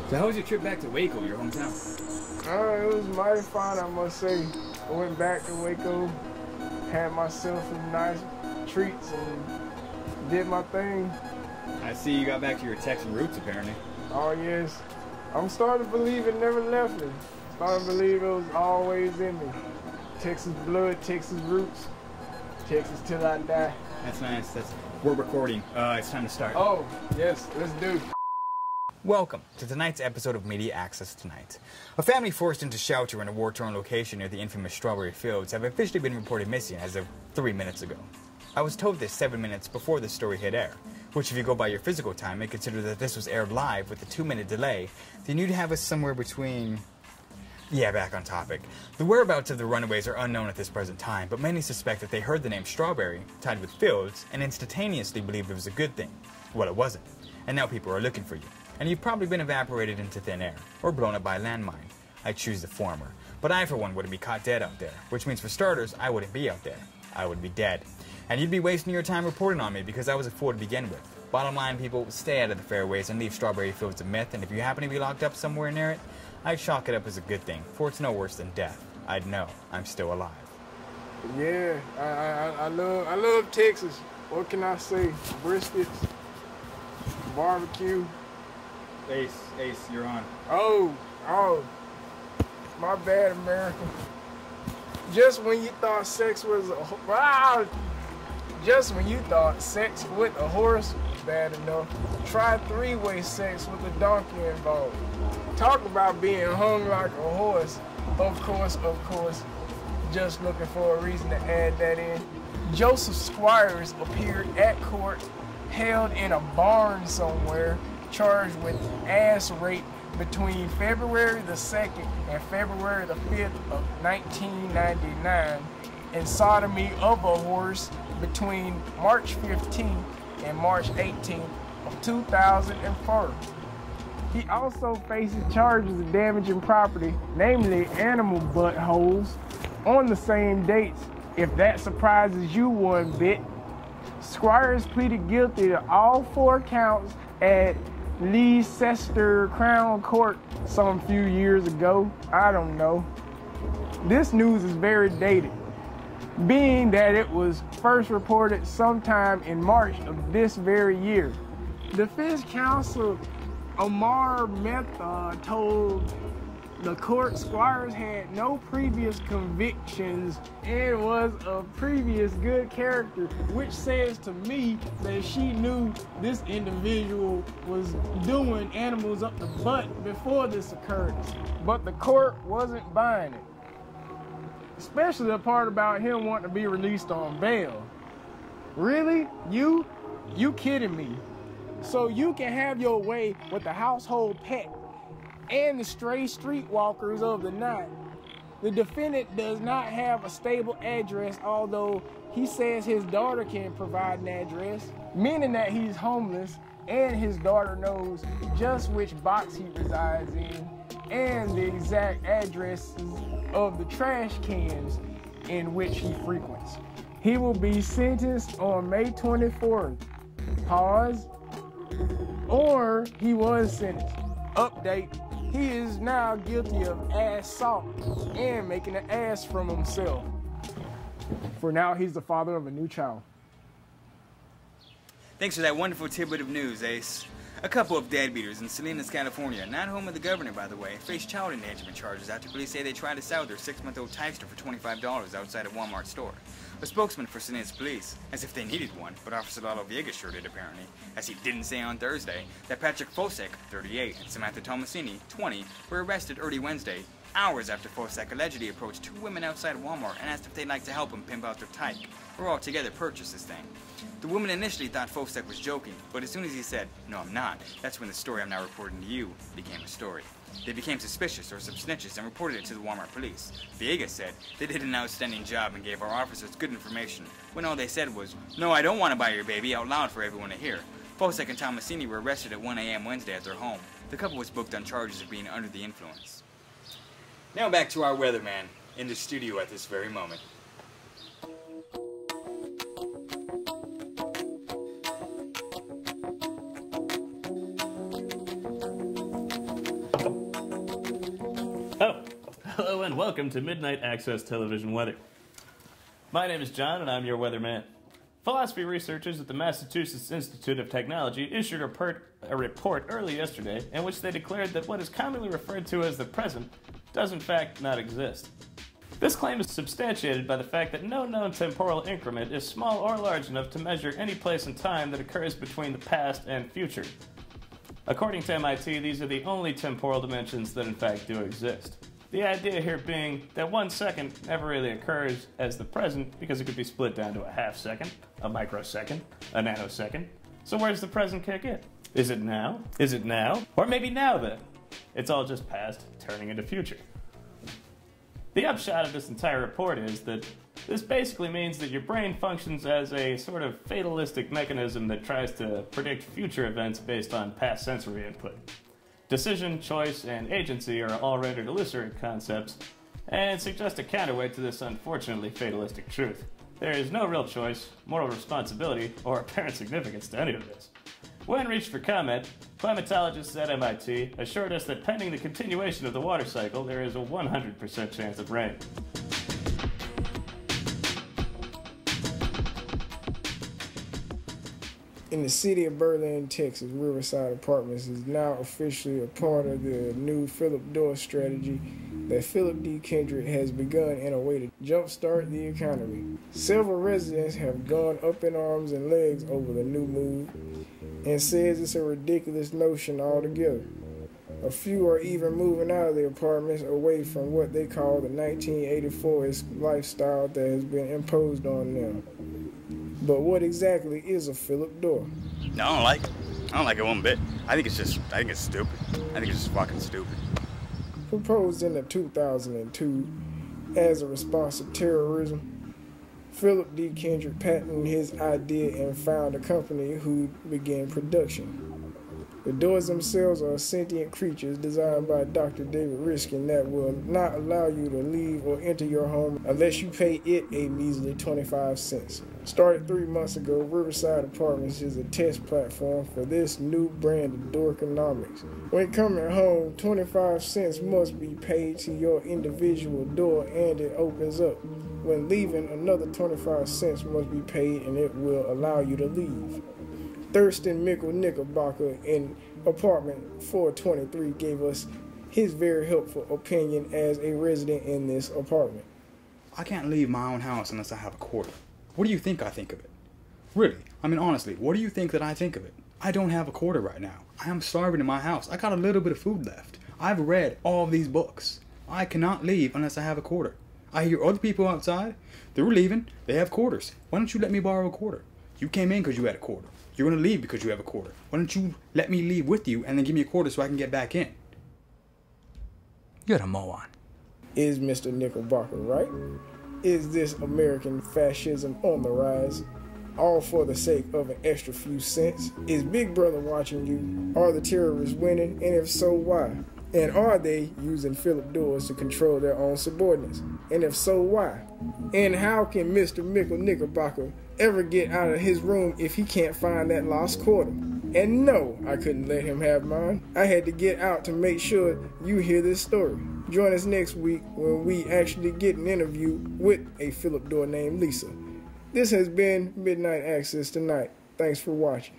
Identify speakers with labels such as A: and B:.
A: So how was your trip back to Waco, your hometown?
B: It was mighty fun, I must say. I went back to Waco, had myself some nice treats, and did my thing.
A: I see you got back to your Texan roots, apparently.
B: Oh, yes. I'm starting to believe it never left me. Starting to believe it was always in me. Texas blood, Texas roots, Texas till I die.
A: That's nice. We're recording. It's time to start.
B: Oh, yes, let's do it.
A: Welcome to tonight's episode of Media Axxess Tonight. A family forced into shelter in a war-torn location near the infamous Strawberry Fields have officially been reported missing as of 3 minutes ago. I was told this 7 minutes before the story hit air, which if you go by your physical time and consider that this was aired live with a 2-minute delay, then you'd have us somewhere between... Yeah, back on topic. The whereabouts of the runaways are unknown at this present time, but many suspect that they heard the name Strawberry tied with fields and instantaneously believed it was a good thing. Well, it wasn't. And now people are looking for you. And you've probably been evaporated into thin air, or blown up by a landmine. I choose the former. But I, for one, wouldn't be caught dead out there, which means for starters, I wouldn't be out there. I would be dead. And you'd be wasting your time reporting on me because I was a fool to begin with. Bottom line, people, stay out of the fairways and leave Strawberry Fields a myth, and if you happen to be locked up somewhere near it, I'd chalk it up as a good thing, for it's no worse than death. I'd know I'm still alive.
B: Yeah, I love Texas. What can I say? Briskets, barbecue.
A: Ace, you're on.
B: Oh, my bad, America. Just when you thought sex was just when you thought sex with a horse was bad enough, try three-way sex with a donkey involved. Talk about being hung like a horse. Of course, just looking for a reason to add that in. Joseph Squires appeared at court, held in a barn somewhere, charged with ass rape between February the 2nd and February the 5th of 1999 and sodomy of a horse between March 15th and March 18th of 2004. He also faces charges of damaging property, namely animal buttholes, on the same dates. If that surprises you one bit, Squires pleaded guilty to all 4 counts at Leicester Crown Court some few years ago. I don't know. This news is very dated, being that it was first reported sometime in March of this very year. Defense counsel Omar Mehta told the court Squires had no previous convictions and was a previous good character, which says to me that she knew this individual was doing animals up the butt before this occurred. But the court wasn't buying it. Especially the part about him wanting to be released on bail. Really? You kidding me? So you can have your way with the household pet and the stray streetwalkers of the night. The defendant does not have a stable address, although he says his daughter can provide an address, meaning that he's homeless and his daughter knows just which box he resides in and the exact addresses of the trash cans in which he frequents. He will be sentenced on May 24th. Pause. Or he was sentenced. Update. He is now guilty of assault and making an ass from himself. For now, he's the father of a new child.
A: Thanks for that wonderful tidbit of news, Ace. A couple of deadbeaters in Salinas, California, not home of the governor, by the way, face child endangerment charges after police say they tried to sell their 6-month-old typester for $25 outside a Walmart store. A spokesman for Salinas police, as if they needed one, but Officer Lalo Villegas sure did apparently, as he didn't say on Thursday that Patrick Fosek, 38, and Samantha Tomasini, 20, were arrested early Wednesday, hours after Fosek allegedly approached 2 women outside Walmart and asked if they'd like to help him pimp out their tyke, or altogether purchase this thing. The woman initially thought Fosek was joking, but as soon as he said, "No, I'm not," that's when the story I'm now reporting to you became a story. They became suspicious or subsnitches and reported it to the Walmart police. Villegas said they did an outstanding job and gave our officers good information, when all they said was, "No, I don't want to buy your baby," out loud for everyone to hear. Fosek and Tomasini were arrested at 1 a.m. Wednesday at their home. The couple was booked on charges of being under the influence. Now back to our weatherman, in the studio at this very moment.
C: Hello and welcome to Midnight Access Television Weather. My name is John and I'm your weatherman. Philosophy researchers at the Massachusetts Institute of Technology issued a report early yesterday in which they declared that what is commonly referred to as the present does in fact not exist. This claim is substantiated by the fact that no known temporal increment is small or large enough to measure any place in time that occurs between the past and future. According to MIT, these are the only temporal dimensions that in fact do exist. The idea here being that 1 second never really occurs as the present because it could be split down to a half second, a microsecond, a nanosecond. So where's the present kick in? Is it now? Is it now? Or maybe now then? It's all just past turning into future. The upshot of this entire report is that this basically means that your brain functions as a sort of fatalistic mechanism that tries to predict future events based on past sensory input. Decision, choice, and agency are all rendered illusory concepts, and suggest a counterweight to this unfortunately fatalistic truth. There is no real choice, moral responsibility, or apparent significance to any of this. When reached for comment, climatologists at MIT assured us that pending the continuation of the water cycle, there is a 100% chance of rain.
B: In the city of Berlin, Texas, Riverside Apartments is now officially a part of the new Philip Door strategy that Philip D. Kendrick has begun in a way to jumpstart the economy. Several residents have gone up in arms and legs over the new move and says it's a ridiculous notion altogether. A few are even moving out of the apartments away from what they call the 1984 lifestyle that has been imposed on them. But what exactly is a Philip Door?
A: No, I don't like it. I don't like it one bit. I think it's stupid. I think it's just fucking stupid.
B: Proposed in 2002 as a response to terrorism, Philip D. Kendrick patented his idea and founded a company who began production. The doors themselves are sentient creatures designed by Dr. David Riskin that will not allow you to leave or enter your home unless you pay it a measly 25 cents. Started 3 months ago, Riverside Apartments is a test platform for this new brand of doorconomics. When coming home, 25 cents must be paid to your individual door and it opens up. When leaving, another 25 cents must be paid and it will allow you to leave. Thurston Mickle Knickerbocker in apartment 423 gave us his very helpful opinion as a resident in this apartment.
A: I can't leave my own house unless I have a quarter. What do you think I think of it? Really, I mean honestly, what do you think that I think of it? I don't have a quarter right now. I am starving in my house. I got a little bit of food left. I've read all of these books. I cannot leave unless I have a quarter. I hear other people outside. They're leaving. They have quarters. Why don't you let me borrow a quarter? You came in because you had a quarter. You're going to leave because you have a quarter. Why don't you let me leave with you and then give me a quarter so I can get back in? You're a moron.
B: Is Mr. Knickerbocker right? Is this American fascism on the rise? All for the sake of an extra few cents? Is Big Brother watching you? Are the terrorists winning? And if so, why? And are they using Philip Doors to control their own subordinates? And if so, why? And how can Mr. Mickle Knickerbocker ever get out of his room if he can't find that lost quarter? And no, I couldn't let him have mine. I had to get out to make sure you hear this story. Join us next week when we actually get an interview with a Philip Door named Lisa. This has been Midnight Access Tonight. Thanks for watching.